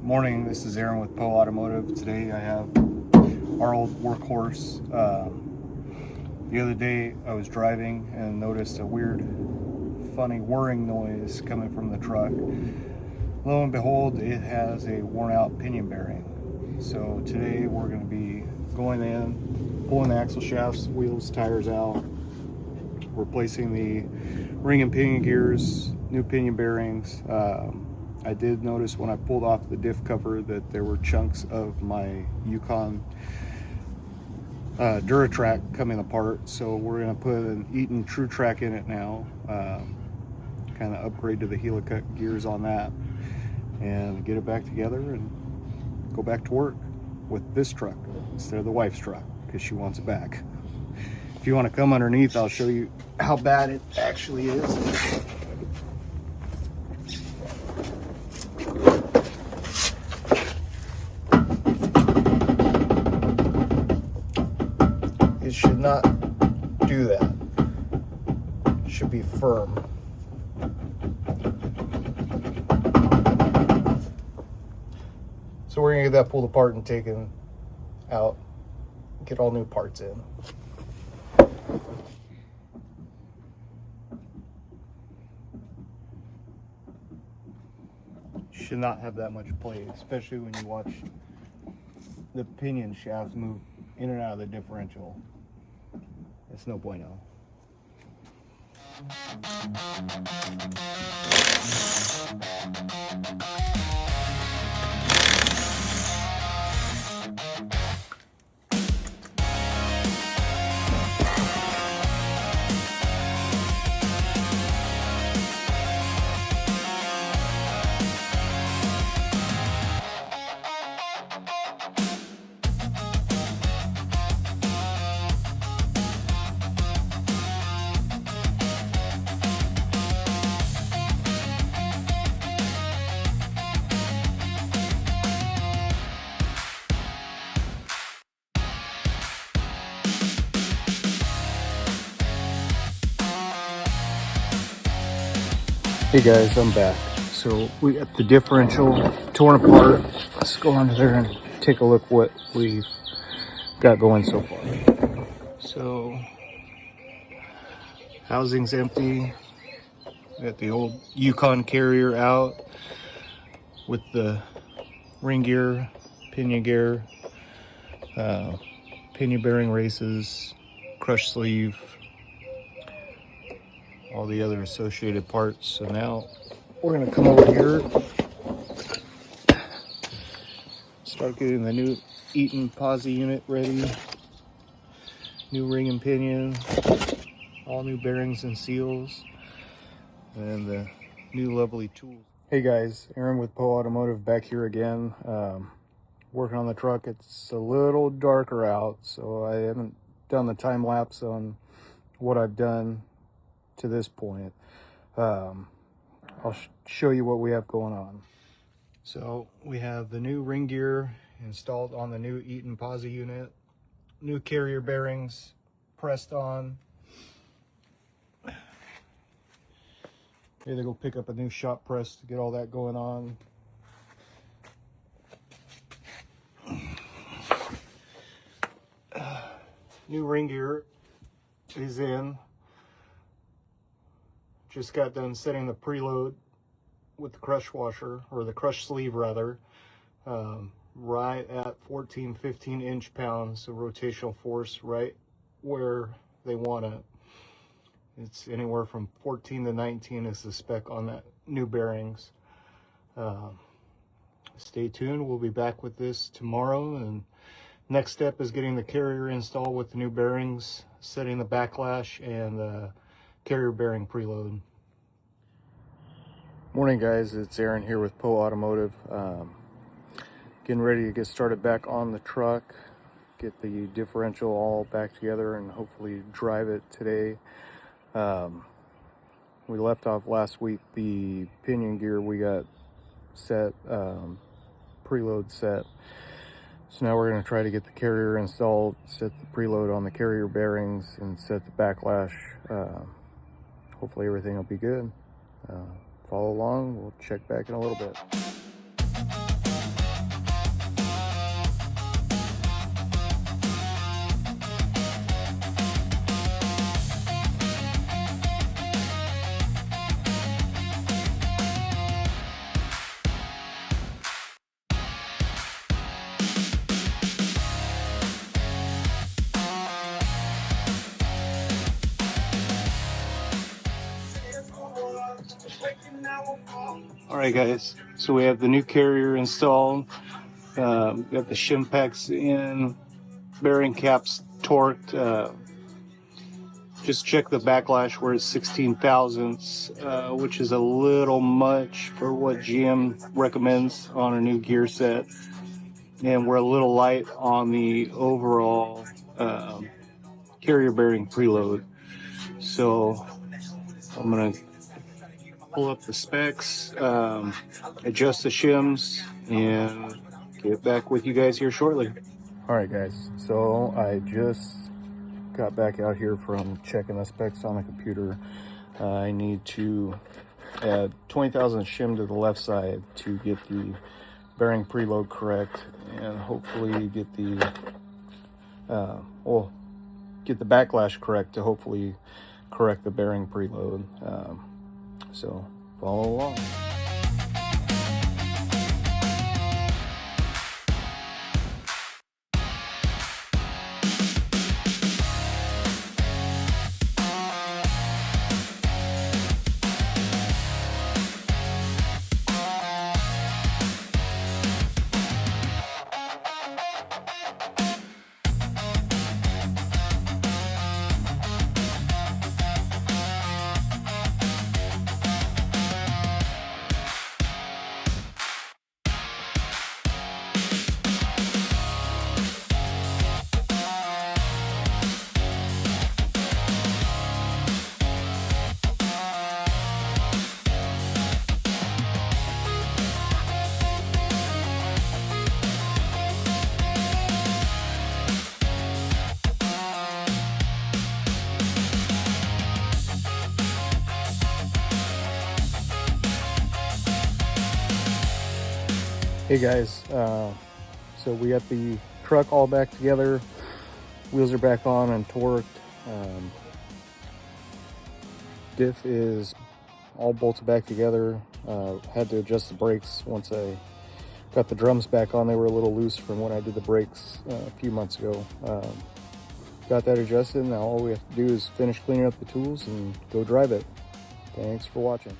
Morning, this is Aron with Poe Automotive. Today I have our old workhorse. The other day I was driving and noticed a weird, funny whirring noise coming from the truck. Lo and behold, it has a worn out pinion bearing. So today we're going to be going in, pulling the axle shafts, wheels, tires out, replacing the ring and pinion gears, new pinion bearings. I did notice when I pulled off the diff cover that there were chunks of my Yukon Duratrack coming apart, so we're going to put an Eaton True Track in it now, kind of upgrade to the helicut gears on that, and get it back together and go back to work with this truck instead of the wife's truck because she wants it back. If you want to come underneath, I'll show you how bad it actually is. It should not do that. It should be firm. So we're gonna get that pulled apart and taken out, get all new parts in. Should not have that much play, especially when you watch the pinion shafts move in and out of the differential. It's no bueno. Hey guys, I'm back. So we got the differential torn apart. Let's go under there and take a look what we've got going so far. So housing's empty. We got the old Yukon carrier out with the ring gear, pinion gear, pinion bearing races, crush sleeve, all the other associated parts. So now we're going to come over here, start getting the new Eaton posi unit ready, new ring and pinion, all new bearings and seals, and the new lovely tools. Hey guys, Aron with Poe Automotive back here again, working on the truck. It's a little darker out, so I haven't done the time lapse on what I've done to this point. I'll show you what we have going on. So we have the new ring gear installed on the new Eaton posi unit, new carrier bearings pressed on. Maybe they go pick up a new shop press to get all that going on. New ring gear is in. Just got done setting the preload with the crush washer, or the crush sleeve rather, right at 15 inch-pounds, so rotational force right where they want it. It's anywhere from 14 to 19 is the spec on that new bearings. Stay tuned, we'll be back with this tomorrow, and next step is getting the carrier installed with the new bearings, setting the backlash and the carrier bearing preload. Morning guys, it's Aron here with Poe Automotive. Getting ready to get started back on the truck, get the differential all back together and hopefully drive it today. We left off last week the pinion gear we got set, preload set. So now we're going to try to get the carrier installed, set the preload on the carrier bearings, and set the backlash. Hopefully everything will be good. Follow along, we'll check back in a little bit. All right, guys, so we have the new carrier installed. Got the shim packs in, bearing caps torqued. Just check the backlash where it's 16 thousandths, which is a little much for what GM recommends on a new gear set. And we're a little light on the overall carrier bearing preload. So I'm gonna pull up the specs, adjust the shims, and get back with you guys here shortly. All right, guys, so I just got back out here from checking the specs on the computer. I need to add 20,000 shim to the left side to get the bearing preload correct, and hopefully get the get the backlash correct to hopefully correct the bearing preload. So follow along. Hey guys, so we got the truck all back together, wheels are back on and torqued, diff is all bolted back together. Had to adjust the brakes once I got the drums back on. They were a little loose from when I did the brakes a few months ago. Got that adjusted. Now all we have to do is finish cleaning up the tools and go drive it. Thanks for watching.